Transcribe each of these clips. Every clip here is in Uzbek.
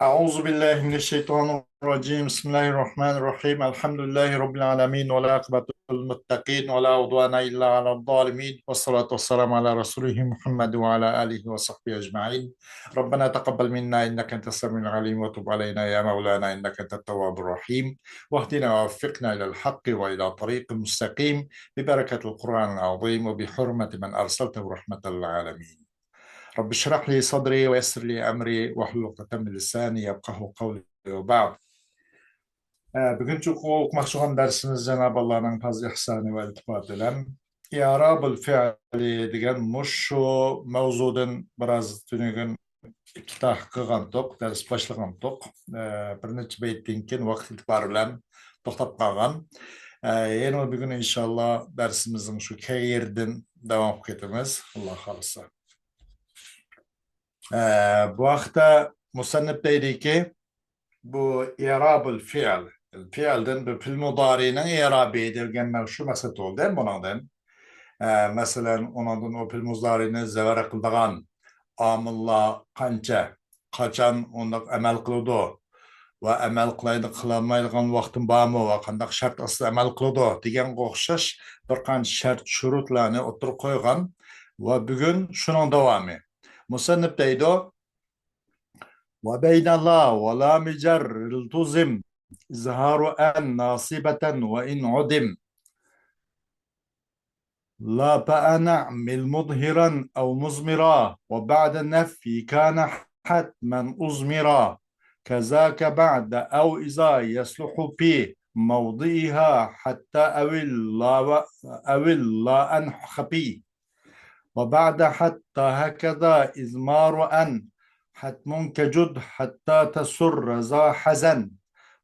أعوذ بالله من الشيطان الرجيم بسم الله الرحمن الرحيم الحمد لله رب العالمين ولا عقبة للمتقين ولا عدوان إلا على الظالمين والصلاة والسلام على رسوله محمد وعلى آله وصحبه أجمعين. ربنا تقبل منا إنك أنت السميع العليم وتب علينا يا مولانا إنك أنت التواب الرحيم، واهدنا ووفقنا إلى الحق وإلى طريق مستقيم ببركة القرآن العظيم وبحرمة من أرسلته رحمة للعالمين. رب اشرح لي صدري ويسر لي أمري واحلل عقدة من lisani yafqahu qawli ve ba'd. Bugünkü okumakçı dersimiz Cenab-ı Allah'ın fazl ihsanı ve iltifat bilen i'rabul fi'li degan muşu mavzudan biraz tünügün iftitah qılgandık, ders başlagandık. Bir neçe beytten keyin vaqt itibar bilen to'xtab qolgan. Yana bugün inşallah dersimizin şu kayerden devam etimiz. Allah xolisa. Bu haqda musannif deydi ki bu i'rabul fi'l. Fi'lden bu fil mudari'nin i'rabi edilgen şu mesele oldu değil mi bundan? Mesela ondan o fil mudari'ni zevara kıldıgan amilla kança, kaçan ondan amel kılıdı ve amel kılaydı kılamaydigan vaktin barmı ve kandak şart aslı amel kılıdı degan o'xshash bir qancha shart shurutlarni o'tirib qo'ygan ve bugün şunun davamı. Musannif deydi وبين الله ولا مجر التزم إظهار أن ناصبة وإن عدم لا فأنعمل مظهرا أو مزمرا وبعد النفي كان حتما أزمرا كذاك بعد أو إذا يصلح في موضعها حتى أو لا أن خفي وبعد حتى هكذا إزمار أن حتم كجد حتى تسر ذا حزن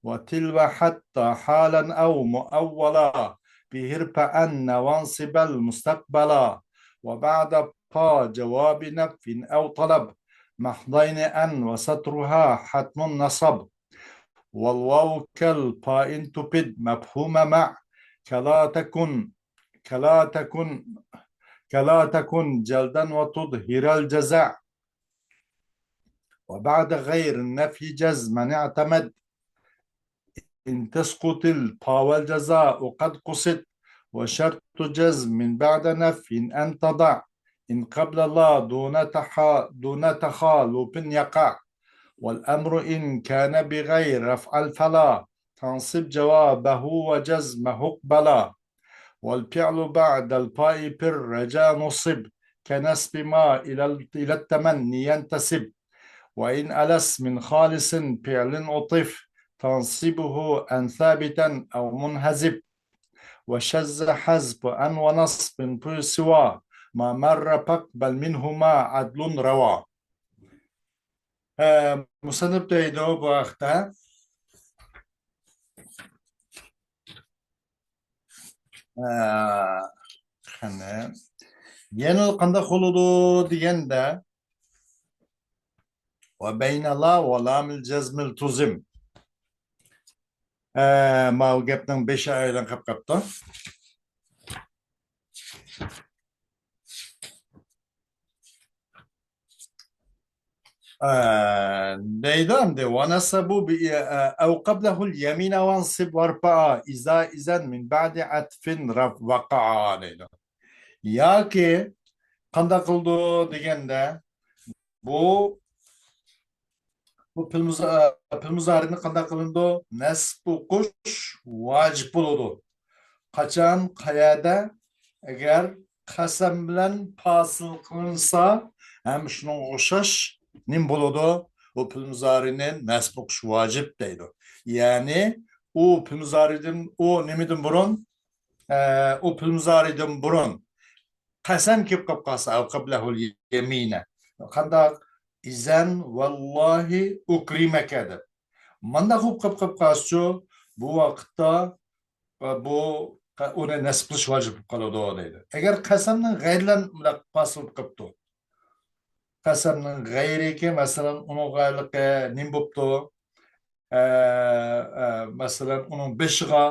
وتلو حتى حالا أو مؤولا بهرب أن وانصب المستقبلا وبعد با جواب نف أو طلب محضين أن وسترها حتم النصب والواو كالبا إن تبد مفهوم مع كلا تكن كلا تكن كلا تكن جلدا وتظهر الجزاء وبعد غير النفي جزما اعتمد إن تسقط الطا والجزاء قد قصد وشرط جزم من بعد نفي أن تضع إن قبل الله دون تخالف يقع والأمر إن كان بغير رفع فلا تنصب جوابه وجزمه اقبلا والفعل بعد الباء بالرجاء نصب كنسب ما إلى التمني ينتسب وإن ألس من خالص فعل أطف تنصبه أن ثابتا أو منهزب وشز حزب أن ونصب سوى ما مر فاقبل منهما عدل روى. مصنف deydi bu haqda yana qanday qoludu deganda وبين الله ولام الجزم التزم ما gapning 5 oydan qolib qolibdi. deydi ونصبوا أو قبله اليمين وانصب وارفع إذا من بعد عطف وقع deydi. Yoki qanday qildi deganda bu pil muzarini qanday qilindi? Nasb o'qish vojib bo'ladi. Qachon, qayerda? Agar qasam bilan fasil qilinsa, ham shunga o'xshash nim bo'ladi? O pil muzarini nasb o'qish vojib deydi. Ya'ni u pil muzaridan o nimidan burun? O pil muzaridan burun qasam kelib qolsa, qablahu yamina. Qanday İzen vallahi ukrimeke deb. Manda xo'p qilib qolsa bu vaqtda bu uni nasb qilish vojib bo'lib qoladi deydi. Agar qasamning g'ayrilan pasil qilibdi. Qasamning g'ayriki masalan uni g'ayrligi nim bo'libdi? Masalan uning beshiga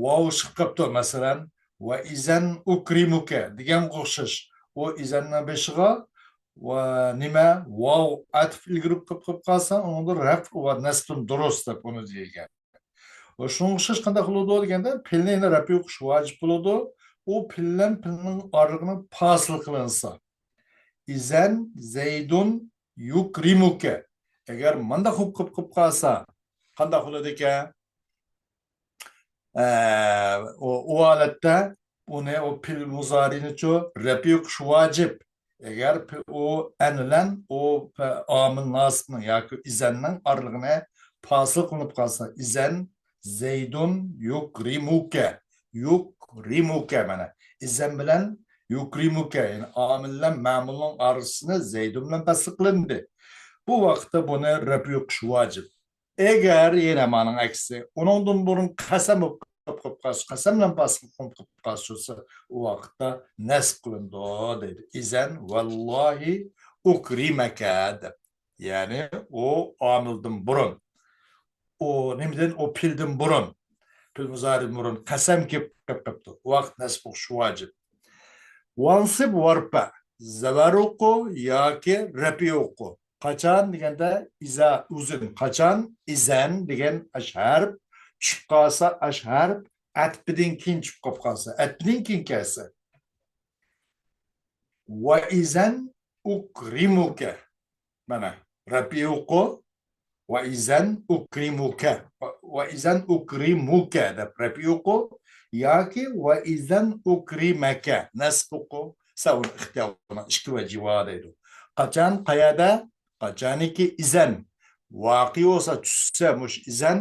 vav chiqib qolibdi masalan va izan ukrimuka degan o'xshash. O izanning beshiga va nima vov atf ilgirib qilib qolsa unda raf va nasbun durust deb uni deyilgan. Shuning o'xshash qanday qiladi deganda pilni yana raf o'qish vojib bo'ladi. U pillan pilning orlig'ini fasil qilinsa. İzen zeydun yukrimuke. Eğer manda qilib qolsa qanday qiladi ekan? O holatda uni o pil muzarinichu rafi o'qish vojib. Agar o anilan o amil nasibning yoki izanning orlig'ini fasil qilinib qolsa, izan zeydun yukrimuke. Yukrimuke mana. İzan bilan yukrimuke yani amillan ma'mulning orasini zeydun bilan fasil qilindi. Bu vaqtda buni rafi o'qish vojib. Eğer yine manın aksi, onundan burun qasam qilib qolsa, qasam bilan fasil qilib qolsa, o vaqtda nasb qilindi deydi. İzan vallahi ukrimaka deb. Ya'ni o amildan burun, o nimadan o pildan burun, pil muzari burun qasam kelib qolibdi. O vaqt nasb qilish vojib. Vansib varpa, zavaruqu yoki rafi o'qu. Qachon deganda iza uzun, qachon izan degan harf tushib qolsa, harf atbidan keyin tushib qolsa, atbidan keyin kelsa. Va izan ukrimuka. Mana rafi o'qu va izan ukrimuka. Va izan ukrimuka deb rafi o'qu yoki va izan ukrimaka nasb o'qu. Savun ixtiyorni ikki vajiba deydi. Qachon qayerda qachoniki izan voqe bo'lsa tushsa mush izan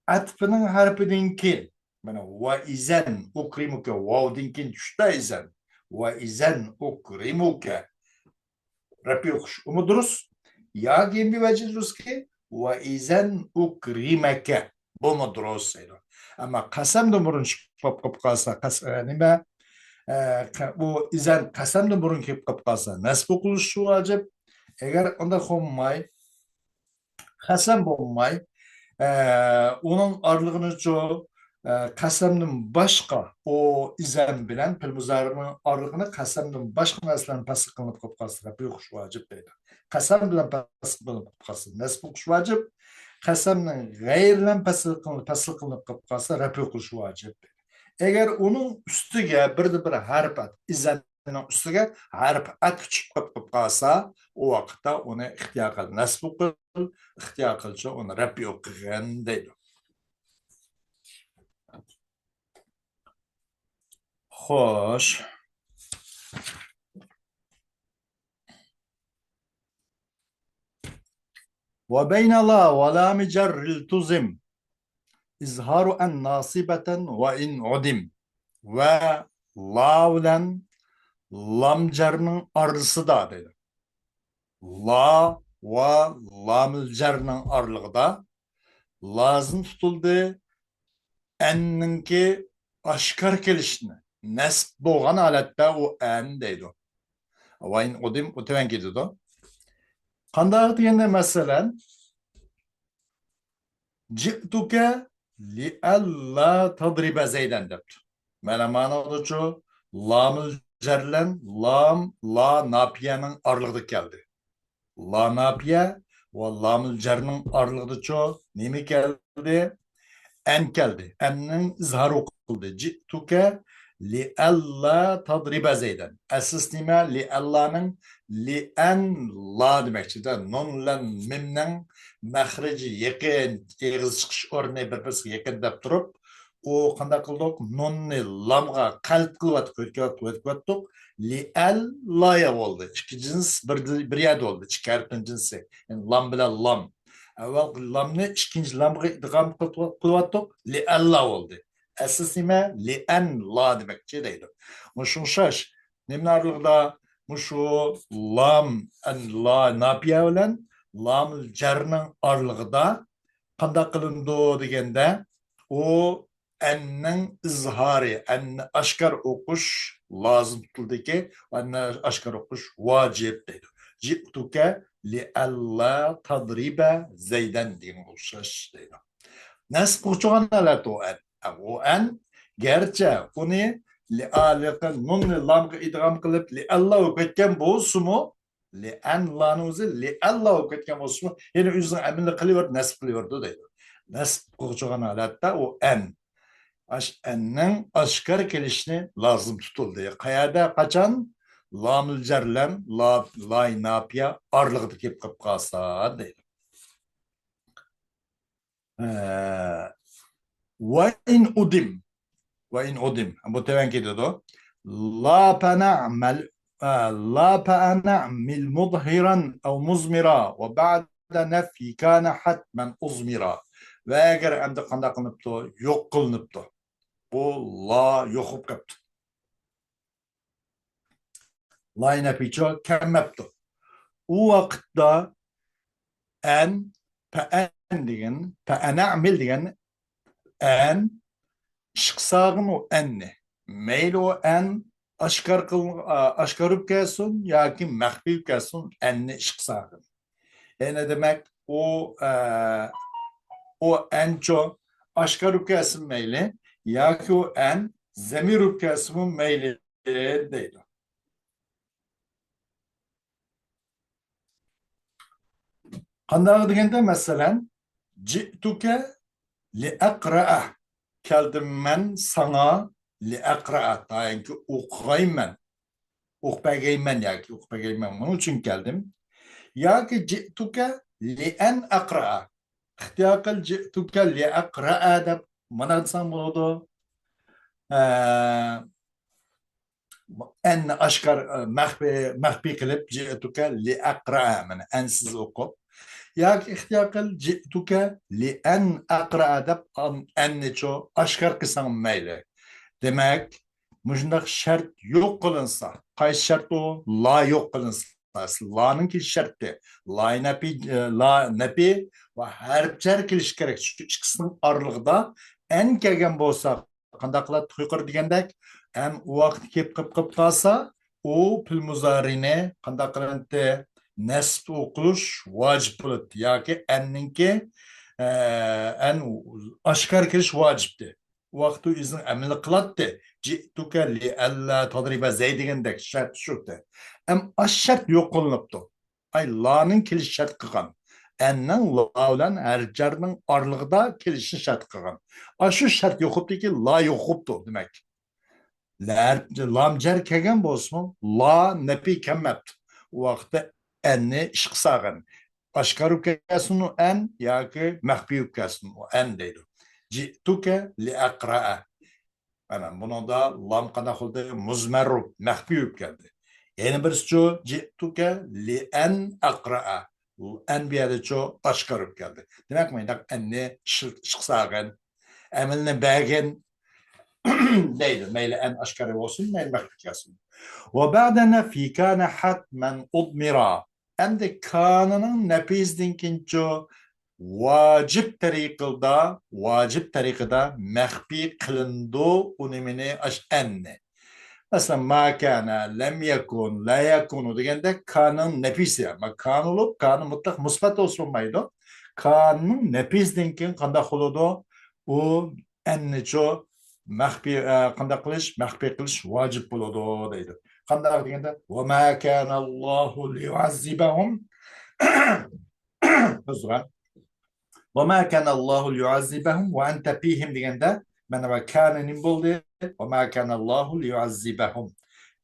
atfining harfidan keyin mana va izan ukrimuka vovdan keyin tushda izan va izan ukrimuka rafi o'qish durust yoki bir vajh durustki va izan ukrimaka bu durust deydi. Ammo qasamdan burun chiqib qolsa nima bu izan qasamdan burun kelib qolsa nasb o'qilishi vojib. Eğer onda olmay, qasam bo'lmay, onun aralığını çoğu qasamdan boshqa o izan bilan pil muzarining aralığını qasamdan boshqa narsalarni pasl qilinib qolib qolsa, rafi o'qish vojib deydi. Qasam bilan pasl qilinib qolsa, nasb o'qish vojib. Qasamning g'ayr bilan pasl qilinib qolib qolsa, rafi o'qish vojib deydi. Eğer onun ustiga bir harf izan ustiga harf atf chiqib qolsa, o vaqtda uni ixtiyor qil, nasb qil, ixtiyor qilsa uni rafi o'qigan deydi. Xo'sh. Ve beyne la ve lam jarril tuzim izharu en nasibeten ve in udim ve la bilan lam jarning orasida deydi. La va lamil jarning oralig'ida lazım tutildi enninki oshkor kelishni nasb bo'lgan holatda u an deydi. Va in udim o'tavan ketadi. Qanday deganda masalan ji'tuka li alla tadriba zaydan debdi. Mana ma'nodachu lamil jarlan lam la nafiyaning oralig'ida keldi. La nafiya va lamil jarning oralig'idachu nima keldi? An keldi. Anning izhori o'qildi. Ji'tuka li alla tadriba zaydan. Asas nima? Li allaning li an la demakchida. Nun bilan mimning maxraji yaqin, eg'iz chiqish o'rni bir-biriga yaqin deb turib, o qanday qildik? Nunni lamga qalb qilib o'tib li al laya bo'ldi. Ikki jins bir yerda bo'ldi. Ikki harfning jinsi. Yani lam bilan lam. Avval lamni ikkinchi lamga idg'am qilyaptik, li alla bo'ldi. Asas nima? Li an la demakchi deydi. Shunchash nimlarlig'da shu lam an la nafiya bilan lam jarning oralig'ida qanday qilindi deganda o anning izhori, anni oshkor o'qish lozim tutildiki, anni oshkor o'qish vojib deydi. Ji'tuka li alla tadriba zaydan degan o'xshash deydi. Nasb qilgan holat o an garchi uni li aliqan nun lamga idg'am qilib li alla o'qitgan bo'lsa-mu, Li'an la'nın o'zi li'alla bo'lib ketgan bo'lsa, ya'ni o'zini amalni qilaverdi, nasb qilaverdi deydi. Nasb qilgan holatda u an. Anning oshkor kelishni lozim tutildi. Qayerda, qachon? Lamul jarlan, la nafiya orlig'ida kelib qolsa deydi. Va in udim. وإن أدم متبين كده ده لا فنعمل لا فنعمل مظهرا أو مزمرا وبعد نفي كان حتما أزمرا وأجر عند قندق نبتو يقل نبتو bu la yo'qib qolibdi. La naficho kelmabdi. U vaqtda an fa'an degan, fa'ana'mil degan an şıksağın o enni. Meyli o en aşkarıp gelsin ya ki mehbib gelsin enni şıksağın. Ne demek? O en çok aşkarıp gelsin meyli ya ki o en zemirup gelsin meyli değil. Kandağı degende mesela ci'tuke li akra'a keldim ben sana li akra'a yani ki okuyayım ben. Okuyayım ben ya ki okuyayım ben. Bunun için geldim. Ya ki ci'tuke li en akra'a. İhtiyakal ci'tuke li akra'a da bana sen bunu da en aşkar mahbi kılıp ci'tuke li akra'a. Yani ensiz okup. Ya ki ihtiyakal ci'tuke li en akra'a da en ço aşkar kısan meyle. Demek mujundaq şart yo'q qilinsa, qaysi shart u? La yo'q qilinsa. La'ningki sharti. La nafi va harf jar kelish kerak. Shu ikkisining oralig'ida an kelgan bo'lsa, qanday qiladi yuqori degandek, an u vaqt kelib qilib qolsa, u fil muzarini qanday qiladi? Nasb o'qilish vojib bo'ladi yoki anningki an oshkor kelish vojibdi. Vaqti o'zini amalni qiladi. Ji'tuka li alla tadriba zay degandek shart shuda. Ash shart yo'q qilinibdi. Ay laning kelish shart qilgan. Anning la bilan harjarning oralig'ida kelishni shart qilgan. Shu shart yo'qibdiki la yo'qibdi demak. Lam jar kelgan bo'lsin, la nafi kelmabdi. U vaqtda anni ish qilsagan. Oshkor kelsin an yoki maxfiy kelsin an deydi. Ji'tuka li aqra'a. Ana bunu da lam qana xildi muzmarrub maxfiy keldi. Yana birisi ji'tuka li an aqra'a. An bir yerda oshkor keldi. Demak, mendaq anni chiqsagan amalni bergan deydi. Mayli an oshkor bo'lsin, mayli maxfiy kelsin. Ve ba'da nafi kana hatman udmira. Endi kanının nefizdinkini vacip tariqada mehbi kılındı unimini enne. Mesela ma kana, lem yakun, la yakunu degende kanın nefisi. Ama kan olup, kanın mutlak musbat olsunmaydı. Kanın nefizdinkini kandak oludu. O enne ço mehbi kandak kılış, mehbi kılış vacip oludu deydi. Kandak degende ve ma kana Allahu liyuazzibahum Hızra. وما كان الله ليعذبهم وأنت فيهم degende mana kâne'nin buldu وما كان الله ليعذبهم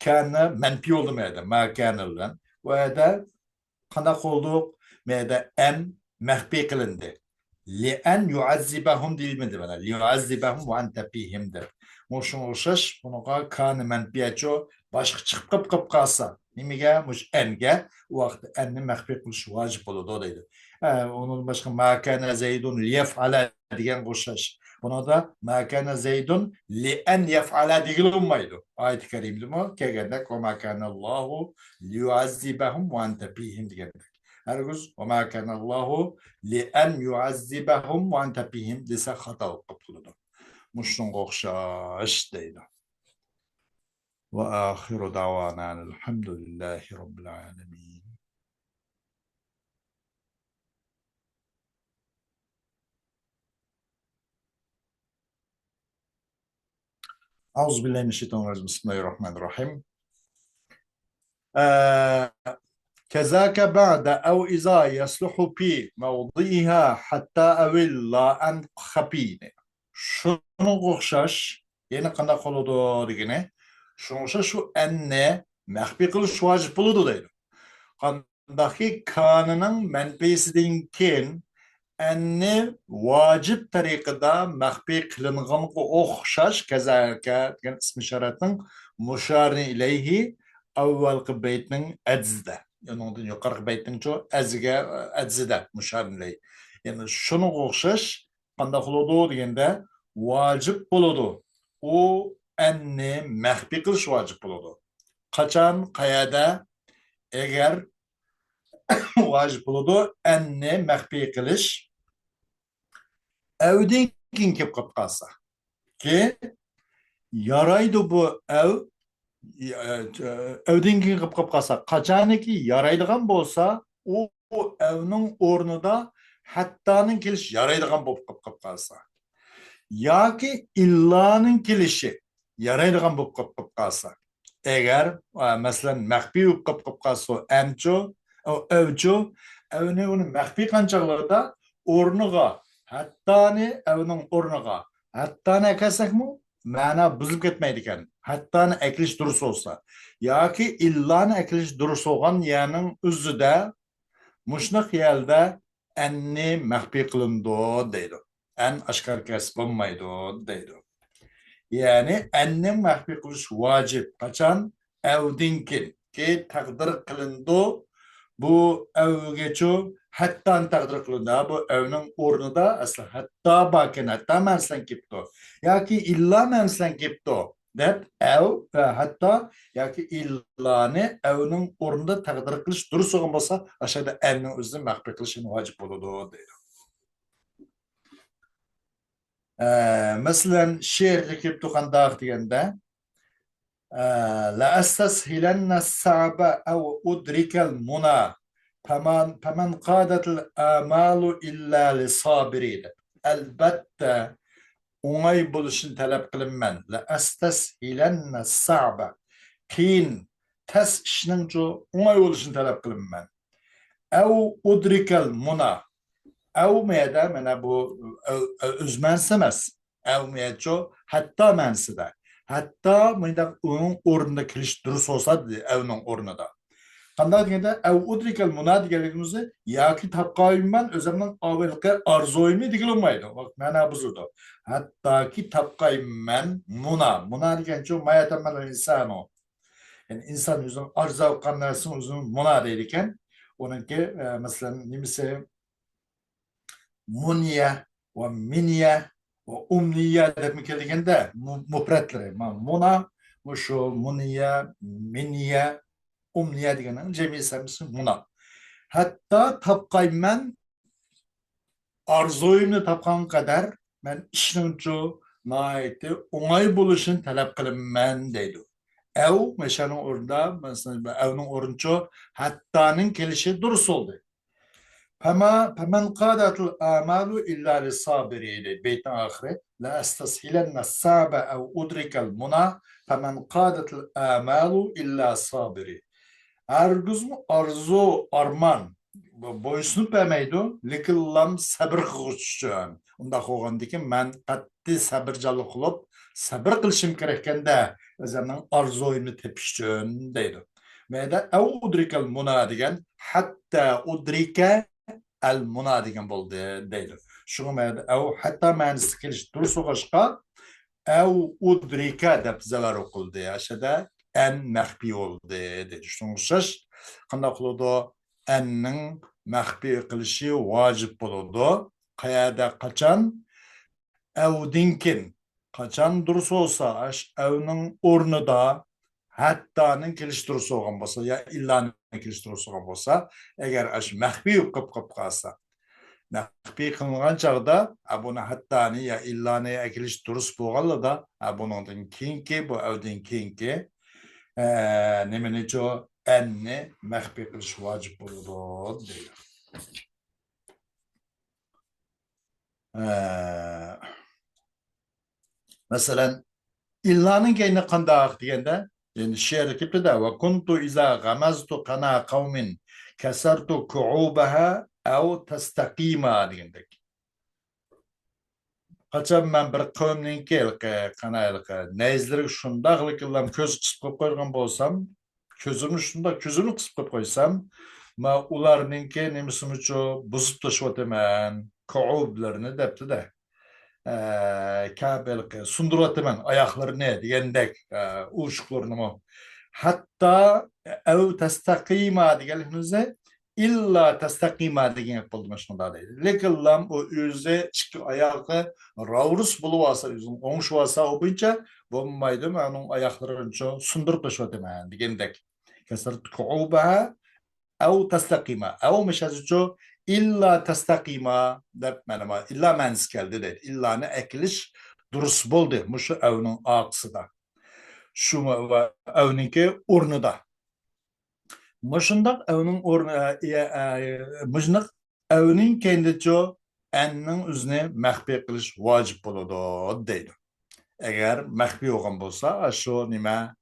kâne menfi oldu meyde ma kâne'len ve de kanak oldu meyde en mehbi kılındı li en yuazzibahum değil miydi bana liyuazzibahum ve ente fihimdir muşun olşaş bunu kâne menfiye ço başka çıkıp kalsa nimige muş enge o vakti enni mehbi kılış vacip oldu deydi. Onun başka ma kana Zeydun liyef'ala diyen koşaş. Buna da ma kana Zeydun li en yef'ala digilunmaydı. Ayet-i kerimdi mi? Kegendek ve ma kana Allahu liyuazzibahum ve ente fihim digendek. Herkes ve ma kana Allahu li en yuazzibahum ve ente fihim dese hata okutuludu. Muşun kokşaş deydi. Ve ahiru davana elhamdülillahi rabbil alemin. Euzubillahimineşşeytanirracim. Bismillahirrahmanirrahim. كذاك بعد أو إذا يصلح في موضعها حتى أول لا أن خبين شنو غخشش يعني قنا قلودو ديگene شنو şu enne mehbi kılış vacip buludu deydi. Qandaki kanının menfesidinkin enne vacip tariqada mehbi kılınğan oxşaş kazaka degan ismi şaratın muşarini ileyhi avvalqi beytning adzida. Yani ondan yuqorqi beytning şu azga adzida muşarini ileyhi. Yani şunu oxşaş qanday qiladi deganda vacip bo'ladi. U enne mehbi qilish vacip bo'ladi. Qachon, qayerda agar vacip bo'ladi enne mehbi qilish evden kim kelib qolsa ki yaraydı bu ev evden kim kelib qolsa qachoniki yaraydigan bo'lsa u evning o'rnida hattoning kelish yaraydigan bo'lib qolib qolsa yoki illoning kelishi yaraydigan bo'lib qolib qolsa agar masalan maxfiy bo'lib qolib qolsa amcho evcho evni uni maxfiy qanchaqlarda o'rniga hattoni evning o'rniga hattoni akasakmi ma'na buzib ketmaydi ekan hattoni aklish durust bo'lsa yoki illani aklish durust bo'lgan yerning o'zida mushnoq yerda anni maxfiy qilindi deydi an oshkor kasb bo'lmaydi deydi ya'ni anni maxfiy qilish vojib qachon evdinkin ki taqdir qilindi bu evgachu hattan taqdir qilindi bu evning o'rnida asli hatto bakin hatta mansilan kepti yoki illa mansilan kepti deb ev va hatto yoki illani evning o'rnida taqdir qilish durust bo'lgan bo'lsa ashada evning o'zini maxfiy qilishi vojib bo'ladi deydi masalan she'rda kepti qandoq deganda la astashhilanna as-sa'ba aw udrika al-muna فمن قادت الآمال إلا لصابرين البتة oңay bo'lishini talab qilinman la astashhilanna as-sa'ba qiyin tas ishning oңay bo'lishini talab qilinman aw udrikal muna aw meda mana bu o'zmansi emas aw mecho hatto mansida hatto bunda uning o'rnida kirish durust bo'lsa avning o'rnida qanday deganda av udrikal muna deganligimizni yoki topqayman o'zimning avvalgi orzuimni deganolmaydi mana buzildi hattoki topqayman muna degancha mayatamal insano yani inson o'zining orzu qilgan narsani o'zini muna deydi ekan uniki masalan nimasi munya va minya va umniya deb kelganda mufratlari muna shu munya minya umniya deganing jamiyasi muna hatto topqayman orzuimni topgan qadar men ishning nihoyatda o'ng'ay bo'lishini talab qilaman deydi ev mashaning o'rnida masalan evning o'rnicha hattoning kelishi durust bo'ldi فمن قادت الآمال إلا للصابرين بيت آخر لا أستسهلن الصعب أو أدرك المنى فمن قادت الآمال إلا صابرين Arguzmu arzu arman boysunib bermaydi lekin sabr qilish uchun unda qo'ygandiki men qattiq sabrjonlik qilib sabr qilishim kerak ekanda o'zimning orzuimni tepish uchun deydi mayda udrikal muna degan hatta udrika al muna degan bo'ldi deydi shunga mayda hatta ma'nosi kelish durust o'qishqa udrika deb zavar o'qildi ashada en maxfiy oldu dedi. Düşünsüz, qanday qiladi enning maxfiy qilishi vojib bo'ladi. Qayerda qachon evdinkin qachon durust bo'lsa, evning o'rnida hattoning kelish durust bo'lgan bo'lsa, ya illaning kelish durust bo'lgan bo'lsa, agar maxfiy qilib qolsa, maxfiy qilingan chog'da buni hattoni ya illani kelish durust bo'lganida, buningdan keyingi bu evdan keyingi nimanicho enni maxfiy qilish vojib bo'ladi deydi. Masalan, illaning keyni qandoq deganda, endi she'r kelibdi-da, va kuntu iza ghamaztu qana qawmin kasartu ku'ubaha ev testaqima degandek. Kaçan ben bir kavimninki kanaylık nezleri şundaqlık yıllam köz kısıp koygan bolsam, közümü şunda közünü kısıp koysam, ma ularninki nemisimiço buzup taşıvatemen, ku'ublarını depti de. Kabel sunduratman ayaklarını diyendek uçuklarını mı hatta ev testaqima diyenizde illa testaqima diyen yapıldı başında değil. Lekin lam o yüzde çıktı ayağı ravrus buluvasa yüzün onş vasa o boyunca bombaydı mı onun ayaklarını çok sundurup da şu demen diyendek. Kesert kuubaha أو تستقيم أو مش هزجو إلا تستقيم ده منما إلا منسكل ده إلا ne ekliş durus boldu muşu evnin ağısı da şu evninki urnu da muşundak evnin urnu muşundak evnin kendiço ennin üzerine mehbi kılış vacip boludu deydi. Eğer mehbi olan bolsa şu nime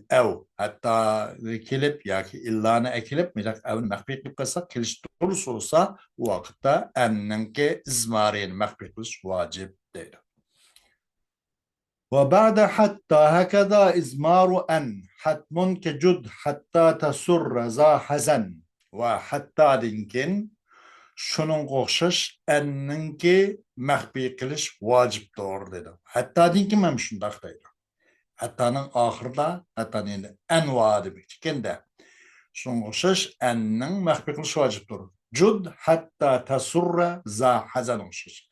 ev hatta kelip ya ki illana ekilip milak evin mehbetlik kılsa kiliş doğrusu olsa o vakitte enninki izmarin mehbetlik vacip değil. وبعد حتى هكذا إزمار أن حتم كجد حتى تسر ذا حزن وحتى دينكن şunun qoxşaş enninki mehbi kiliş vacip doğru dedi. Hatta dinkin mem şundak deydi. Hatta'nın ahırda, hatta'nın en vaadi bekçikinde. Şunun oşaş ennin mehbekliş vaciptir. Cud hatta tasurra za hazan oşaş.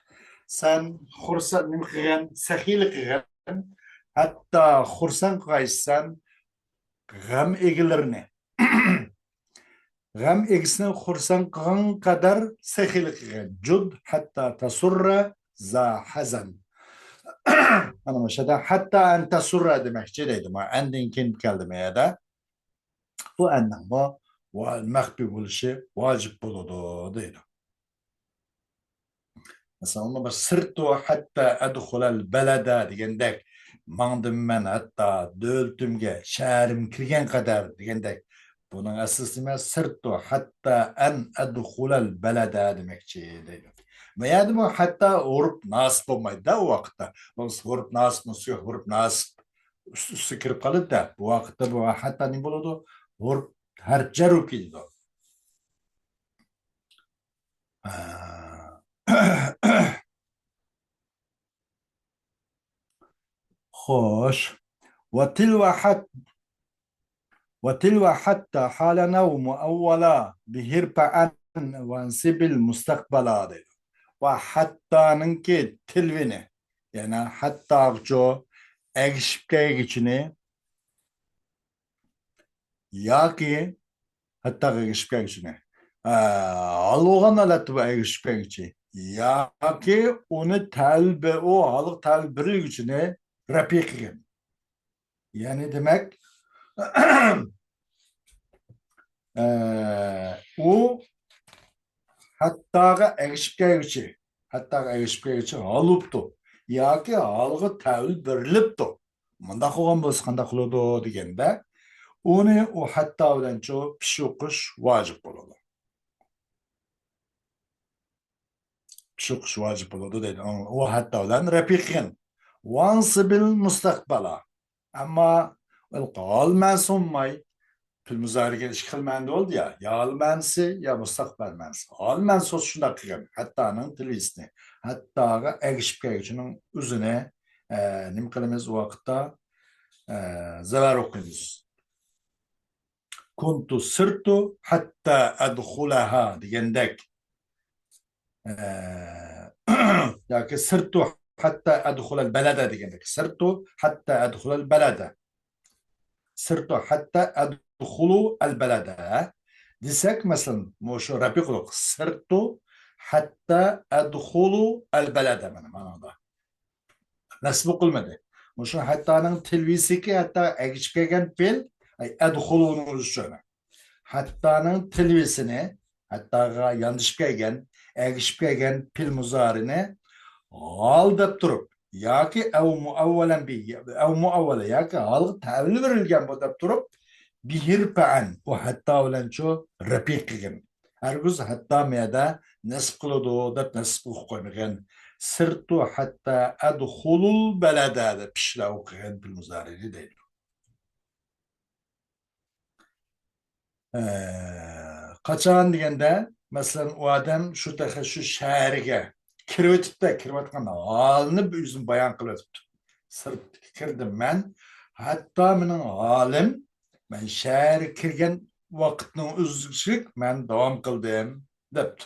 Sen xursan nimkigen, sehili kigen, hatta xursan kaysan gam egilerini. Gam egisini xursan kıgan kadar sehili kigen. Cud hatta tasurra za hazan. Ana mesela hatta en tasurra demekçi ama endinkin kelimeye de bu anlamda mehbi buluşu vacip buludu değil. Mesela onu sırtu hatta edhulal belede diyendek mandım ben hatta döltümge şehrim kirgen kadar diyendek bunun asısına sırtu hatta en edhulal belede demekçi değil. Veya da bu hatta uğrup nasip olmaydı da o vakitte. Uğrup nasip nasıl uğrup nasip üstü kirip kalıp da bu vakitte bu hatta ne buludu? Uğrup her ceruk idi. Hoş. وتلو حتى حال نوم أولا بهرب عن وانسب المستقبل هذا وحتى ننكي تلوينه يعني حتى جو egişipkeye geçini ya ki hatta egişipkeye geçini alığan alatı bu egişipkeye geçi ya ki onu telbe o halık telbiri geçini repikin yani demek o hatta egişipkeye geçi alıptı яки алғы тәуіл бірліпті. Мұнда қоған болсы қанда қылуды дегенде, оны о хатта оданчо пішу қыш важып болуды. Пішу қыш важып болуды дейді. О хатта одан рәпиқин. Вансы біл мұстақбала. Әмма қал мән сонмай, pil muzariga ishqil manda bo'ldi ya almansi ya mustaqbal mansi alman so'z shunday qilgan hattoning tilvisni hattoga egishib kelguchining o'zini nima qilamiz u vaqtda zarar o'qiymiz kuntu sirtu hatta adxulaha degandek yoki sirtu hatta adxulal balada degandek sirtu hatta adxulal balada sirtu hatta دخول البلد ديسك مثلا مش رابيقلق سرت حتى أدخل البلد من معناه نسبق المدى مش حتى أنا تلفزيكي حتى أجيش كأن بيل أي أدخلون وجشنا حتى أنا تلفزينه حتى yanlış كأن أجيش كأن بيل مزارنه غالب ترب ياكي أو مؤولا بي أو مؤولا ياكي غالب تعبير الجنب ترب bihirpa'an u hatta bilan shu rapiq qilgan. Arguz hatta miyada nasb qiladi deb nasb qilib qo'ymagan. Sirtu hatta adkhulul balada deb ishlab o'qigan bil muzari deydi. Qachon deganda, masalan, u odam shu shaharga kirib o'tibdi, kirayotgan holni o'zini bayon qilib o'tibdi. Sirib kirdim men, hatto mening holim, men shaharga kirgan vaqtning uzluksizlik men davom qildim debdi.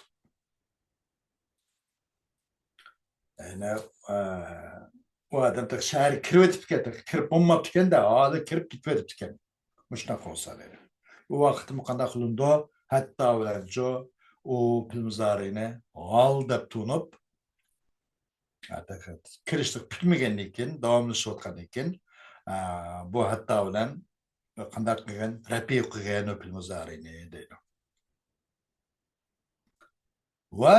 Yani u odam shaharga kirib o'tibdi, kirib bo'lmabdi ekanda, holi kirib ketib o'tibdi ekan. Mushunaqa bo'lsa deydi. U vaqt qanday qilindi? Hatto bilancho u filmzarini g'al deb tunib, kirishlik bitmagandan keyin, davomlashayotgandan keyin bu hatto bilan qanday qilgan rapiy qilgan u filmzarini deydi. Va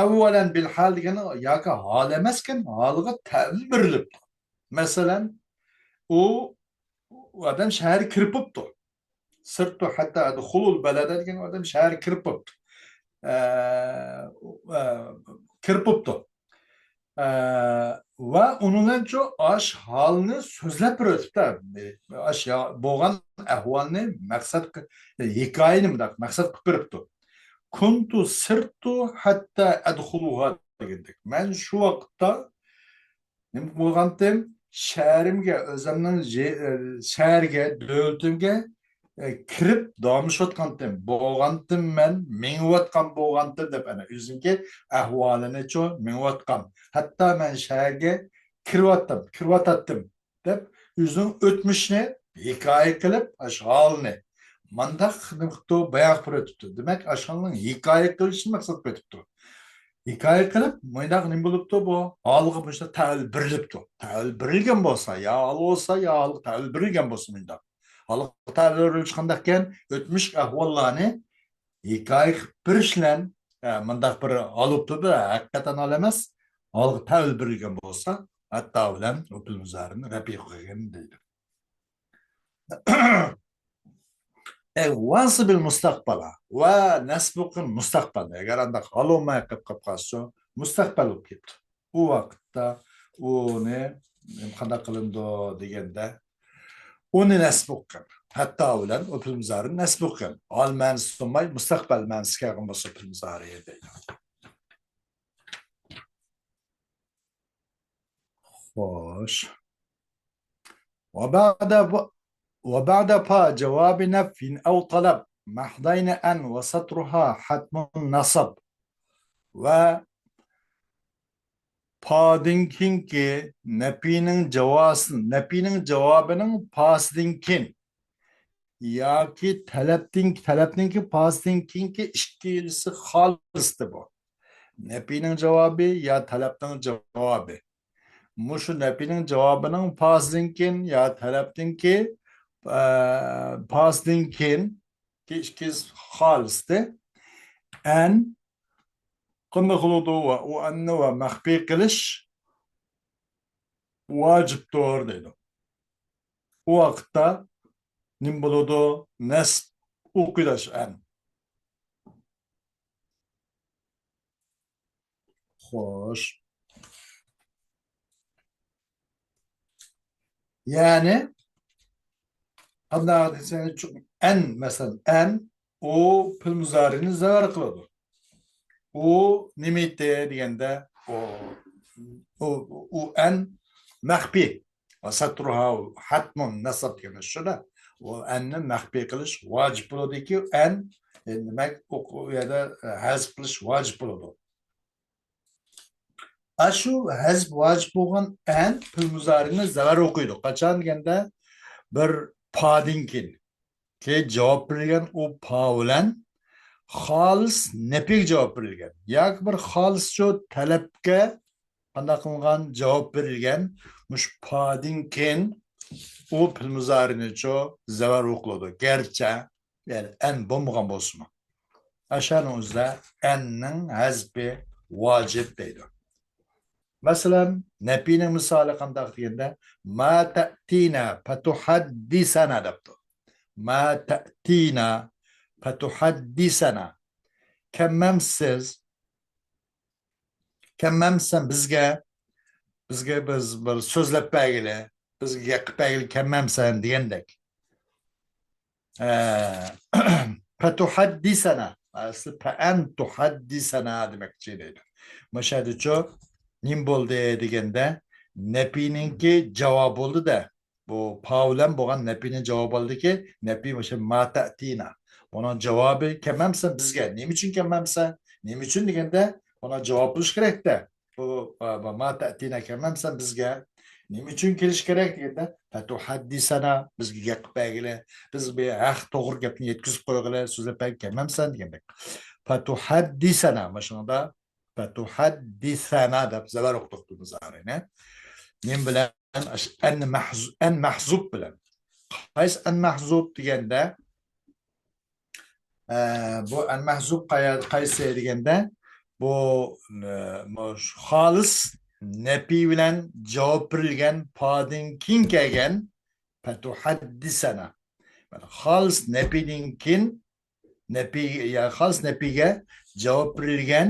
avvalan bil hal degani yoki hol emaskan, holiga ta'bir berilib. Masalan, u odam shaharga kirib bo'libdi. Sirtu hatta adkhulul balada degan odam shaharga kirib bo'libdi. Kirib bo'libdi. Va uningcha osh holni so'zlab beribdi. Osh bo'lgan ahvolni maqsad hikoyani maqsad qilib beribdi. Kuntu sirtu hatta adkhuluha degandek. Men shu vaqtda nima bo'lgandim? Shaharimga, o'zimning shaharga, davlatimga kirib davomlashayotgandim. Bo'lgandim men, mengayotgan bo'lgandim deb ana o'zimga ahvolini-chu mengayotgan. Hatto men shaharga kiryotdim deb o'zining o'tmishni hikoya qilib, ashg'olni mandaq qilib bayon qilib o'tibdi. Demak, ashg'olning hikoya qilishni maqsad qilibdi. Hikoya qilib, mo'ynoq nima bo'libdi bu? Holga bo'lsa ta'bil berilibdi. Ta'bil berilgan bo'lsa, yo hol bo'lsa, yo hol ta'bil berilgan bo'lsa mo'ynoq. Hol ta'bil berilish qanday ekan? O'tmish ahvollarni hikoya qilib berishlan, mundaq bir olibdi, haqiqatan hol emas. Holga ta'bil berilgan bo'lsa, hatto bilan o'pil muzarini rapiy qilgan deydi. واصب المستقبل ونسبق المستقبل اگر anda ololmay qolib qolsa mustaqbal bo'lib ketdi. U vaqtda uni qanday qilindi deganda uni nasb qilgan. Hatto bilan o'pilmizari nasb qilgan. Hol ma'nosi bo'lmay mustaqbal ma'nosi kelgan bo'lsa o'pilmizari deydi. Xo'sh. وبعد فا جواب نفي أو طلب محضين أن وسطرها حتم نصب و پادinkinki nepinin cevabının pasdinkin yoki talabninki pasdinkinki ikkilisi xolisdi bu. Nepinin cevabı ya talabning cevabı. Mushu nepinin cevabının pasdinkin ya talabninki pasdinkin ki ikisi xolisdi. En qanday qiladi u anni va maxfiy qilish vojibdir deydi. U vaqtda nima bo'ladi? Nasb o'qilash an. Xo'sh. Ya'ni qanday desangiz an masalan an u fil muzarini zavar qiladi. U nima deganda u an maxfiy va satruha hatmun nasab degan shuna. U anni maxfiy qilish vojib bo'ladiki, an demak u yerda hazf qilish vojib bo'ladi. Shu hazf vojib bo'lgan an fil muzarini zavar o'qiydi. Qachon deganda bir padinkin ki javob berilgan u pa bilan xolis nepik javob berilgan. Yoki bir xolis shu talabga qanday qilingan javob berilgan mush padinkin u fil muzarini shu zavar o'qiladi. Gerçi yani en bo'lmagan bo'lsin. Aşağının o'zida anning hazbi vojib deydi. Masalan, Nabining misoli qanday deganda, ma ta'tina fatuhaddisana debdi. Ma ta'tina fatuhaddisana. Kemmamsiz, kemmamsan bizga biz bir so'zlab bergili, bizga gapirib bergili kemmamsan degandek. Fatuhaddisana. Asli fa'an tuhaddisana demakchi deydi. Mashhadicho nim bo'ldi deganda Nabininki javob bo'ldi-da. Bu Pavlan bo'lgan Nabining javob bo'ldiki, Nabi o'sha matatina. Buni javobi kelmamsan bizga. Nima uchun kelmamsan? Nima uchun deganda buni javob bo'lish kerak-da. Bu matatina kelmamsan bizga. Nima uchun kelish kerak deganda fatuhaddisana bizga gapirib bergili. Biz bu haq to'g'ri gapni yetkazib qo'yg'ili, so'zlab kelmamsan degandek. Fatuhaddisana mashunda fatuhaddisana deb zabar o'qitibmiz arayni. Men bilan an mahzub bilan. Qaysi an mahzub deganda bu an mahzub qaysi deganda bu xolis napi bilan javob berilgan podin kin kelgan fatuhaddisana. Xolis napining kin napi ya xolis napiga javob berilgan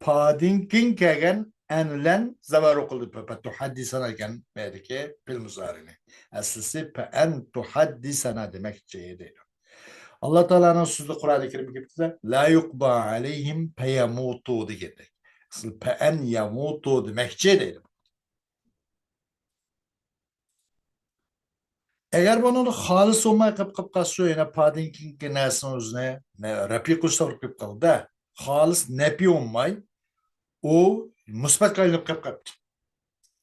podin kin kelgan anlan zabar o'qildi. Fatuhaddisana ekan berdiki fil muzarini. Aslisi an tuhaddisana demakchi deydi. Allah Teala'nın sözü Kur'an-ı Kerim'e gittiğinde la yuqba aleyhim feyamutu degende. Asıl pe'en yamutu demekçe deydi. Eğer bunu halis olmay qıp qasıyor yine padinkin nesin özüne rapi kuşlar qıp qaldı. Halis nepi olmay o musbat qaynıp qıp qaptı.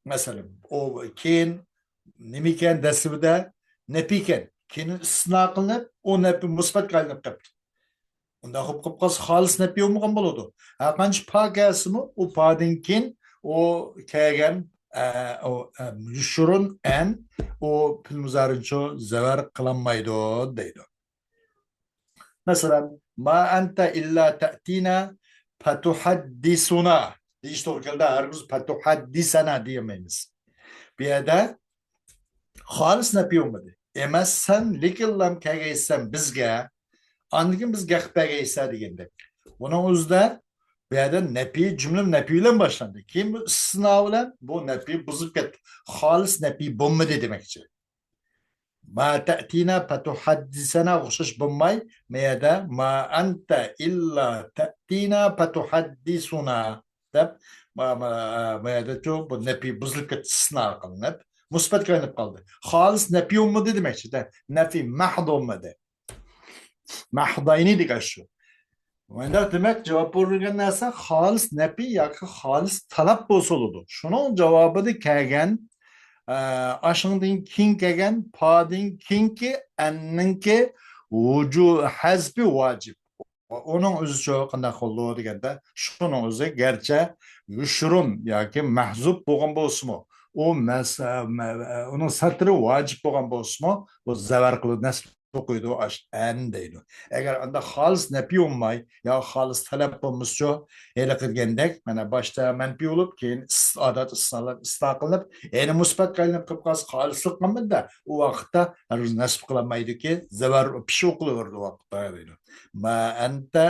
Mesela o keyin nimiken desibide nepiken keyin istisna qilib o nepi musbat qaynıp qaptı. Unda qıp qas halis nepi olmagan boludu. Ha qancha pa gelsimi o padinkin o kelgan o yushurun en o fil muzarincho zavar qilinmaydi deydi. Mesela ma anta illa ta'tina fatuhaddisuna deyish to'g'ri keldi. Hargiz fatuhaddisana demaymiz. Bu yerda xolis nafi bo'lmadi. Emas sen lekinlam kelgaysan bizga, andikin biz gaqpaga deganda. Buning o'zida bu yerda nafi jumla nafi bilan boshlandi. Keyin bu istisno bilan bu nafi buzib ketdi. Xolis nafi bo'lmadi demakchi. Ma ta'tina fatuhaddisana o'xshash bo'lmay, bu yerda ma anta illa ta'tina fatuhaddisuna deb bu yerda bu nafi buzilib ketdi, istisno qilinib, musbat qilinib qoldi. Xolis nafi bo'lmadi demakchi. Nafi mahd bo'lmadi. Mahdayni degan shu. Bunda demak javob berilgan narsa xolis nafi yoki xolis talab bo'lsa bo'ladi. Shuning javobida kelgan aşındın kin kelgan padin kinki anninki vucu hazbi vacib. Onun o'zi qanday qo'llaydi deganda shuning o'zi garchi yushrun yoki mahzub bo'lgan bo'lsa-mu, onun satri vacib bo'lgan bo'lsa-mu, bu zavar qilib nasb o'qiydi an deydi. Agar unda xolis nafi olmay yo xolis talab bo'lmasa, ele qilgandek mana boshda manfi bo'lib, keyin odat istisno qilib, endi musbat qilinib qilib qolsa xolislik qilmadi. U vaqtda nasb qilinmaydiki, zavar pishu qilaverdi vaqtda deydi. Ma anta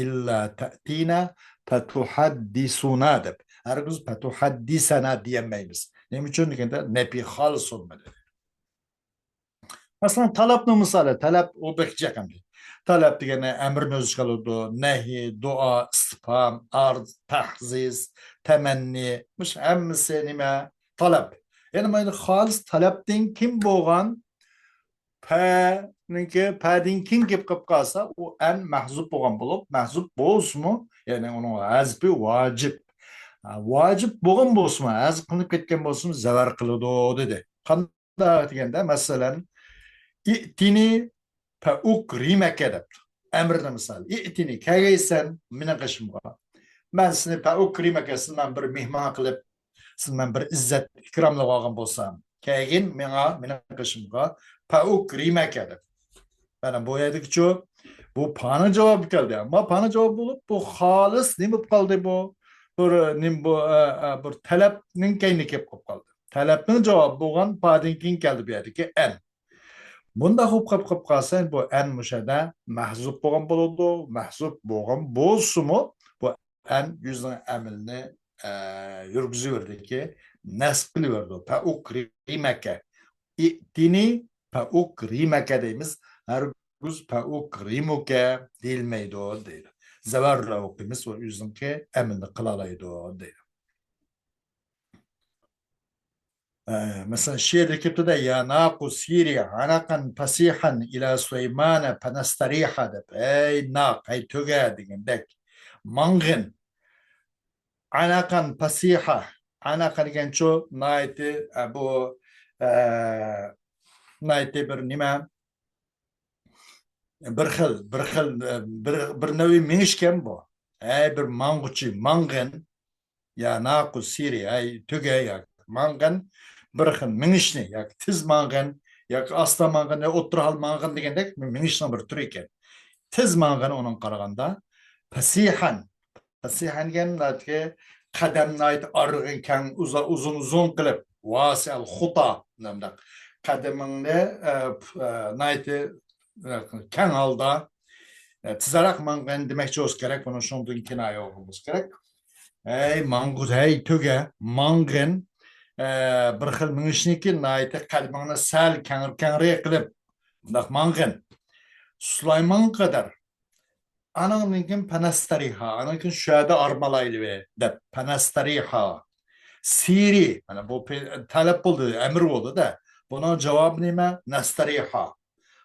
illa ta'tina fatuhaddisuna deb. Hargiz fatuhaddisana demaymiz. Nima uchun deganda nafi xolis olmadi. Aslında talabni misali, talab o bekçe kamdi. Talab degani emrin o'zi chiqadi, nahi, duo, istifhom, arz, tahziz, tamanni, mush hammasi nima? Talab. Ya'ni mayli xolis talabdan kim bo'lgan padin kim kelib qolsa, u an mahzub bo'lgan bo'lib, mahzub bo'lsa-mu, ya'ni uning hazbi vojib. Vojib bo'lgan bo'lsa-mu, hazb qilinib ketgan bo'lsa-mu, zavar qiladi dedi. Qanday deganda, masalan, i'tini fa ukrimaka deb. Emrni misal. I'tini kelgaysan meni qishimga. Men seni fa ukrimaka sizman bir mehmon qilib, sizman bir izzat ikromlab olgan bo'lsam, keyin meni qishimga fa ukrimaka deb. Mana bu yerdagichu bu pana javob keldi. Ammo pana javob bo'lib, bu xolis nima bo'lib qoldi bu? bir talabning kayni kelib qoldi. Talabning javobi bo'lgan padin keyin keldi bu yerdagi an. Bunda qilib qolsa bu an mushada mahzub bo'lgan bo'ladi. Mahzub bo'lgan bo'lsa-mu bu an yuzning amalni yurgizaverdi nasb qilaverdi. Pa ukrimaka. İ'tini pa ukrimaka deymiz. Harguz pa ukrimuka deyilmaydi deydi. Zavarla okuymiz o yüzdenki eminli kılalaydı deydi. Mesela şiirdeki de ya naqu siri anakan pasihan ila Süleymane panastariha deb. Ey naq, ey töge degandek. Mangın anakan pasiha anakan degan şu naiti bu naiti bir nima bir nevi minishken bu. Ey bir manguchi mangın ya naqus siri ay töge ya mangan bir xil minishni ya tiz mangan ya asta mangan ya o'tirhal mangan degandek minishning bir turi ekan. Tiz mangan onun qaraganda pasihan deganlarga qadamni arg'in kang uzun qilib wasi al xuta namda qadamingni nayti kang holda tizaraq mangan demakchi bo'lsa kerak. Buni shundan kinoya olishimiz kerak. Ey mangut hey töge mangın bir xil mingishniki nayti qalbingni sal kangri qilib bundaq mangın Sulaymon qadar anankin panastariha anankin şöyle armalaylı ve deb panastariha siri mana bu talep oldu emir oldu da buna cevap nima nastariha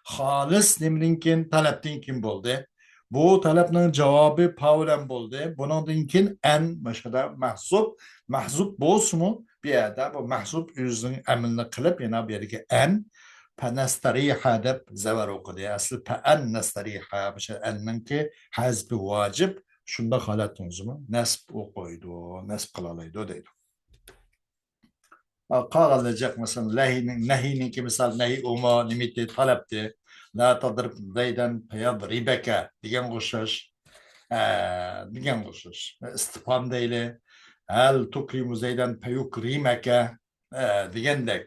xolis nimninkin talabdinkin bo'ldi. Bu talabning javobi Pavlan bo'ldi. Bundan keyin an mashada mahzub bo'lsa-mu bu yerda bu mahzub o'zining amalini qilib yana bu yerga an panastariha deb zavar o'qidi. Asli pan nastariha o'sha anningki hazbi vojib shunda holatimizni nasb o'qiydi, nasb qila oladi deydi. Qag'alajaq masalan nahininki misal nahi uma nimiti talabdi. La tadrib zaydan fayadribaka degan qo'shish istifhom deyli. Hal tukrimu zaydan fayukrimaka degandek.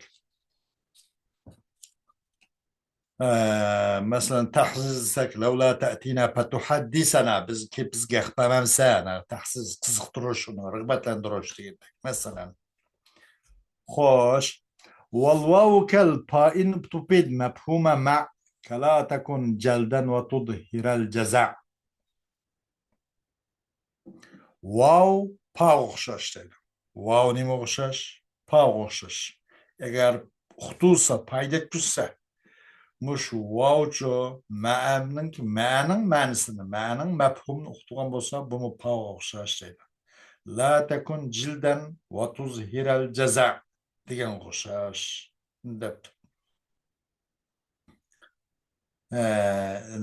Masalan tahzizsak lavla ta'tina fatuhaddisana bizga xabarlamsana tahziz qiziqtirish uni rag'batlantirish degandek. Masalan xo'sh والواو كالطائن تفيد مفهوم مع كلا تكن جلدا وتظهر الجزع. واو pa o'xshash deydi. Vav nima o'xshash? Pa o'xshash. Agar uqtulsa, payda tushsa, mush vavcho ma'ning ma'nisini, ma'ning mafhumini uqtgan bo'lsa, buni pa o'xshash deydi. La takun jildan va tuzhiral jaza degan o'xshash debdi.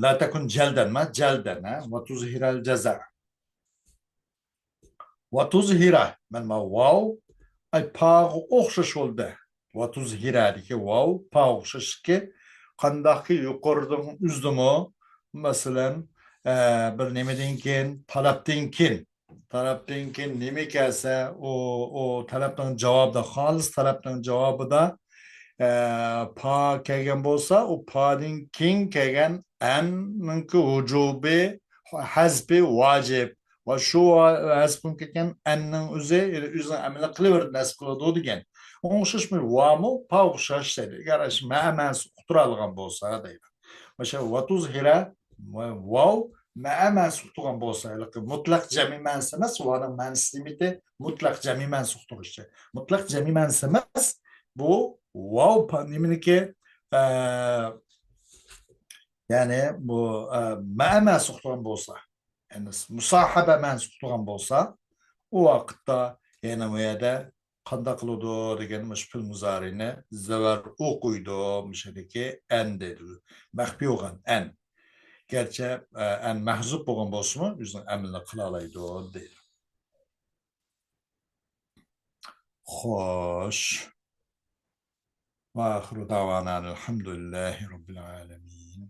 La takun jaldan ma jaldan va tuzhiral jaza. Va tuzhira mana vav ay pa o'xshash bo'ldi. Va tuzhira deki vav pa o'xshashki qandaqki yuqoridan uzdimi masalan bir nimadan keyin talabdan keyin nima kelsa o talabning javobida xolis talabning javobida pa kelgan bo'lsa u padan keyin kelgan anninki vujubi hazbi vojib va shu hazbun kelgan anning o'zini amali qilaverdi nasib qiladi degan. O'xshashmi vamu pa o'xshash deydi. Garash ma'mas uqtiralgan bo'lsa deydi. O'sha vatuz hira vav ma'mas uqtirgan bo'lsa mutlaq jami ma'nas emas, vaning ma'nisi limiti mutlaq jami ma'nas uqtirishi. Mutlaq jami ma'nas emas, bu vav nimaniki ya'ni bu ma'mas uqtirgan bo'lsa, ya'ni musahaba ma'nas uqtirgan bo'lsa, u vaqtda yana bu yerda qanday qiladi degan fil muzarini zavar o'qiydi mushadiki an deydi. Maxfiy bo'lgan an. Gerçi an mahzub bo'lgan bo'lsa-mu, o'zining amalini qila oladi deydi. Xo'sh. Va oxiru davana alhamdulillahi robbil alamin.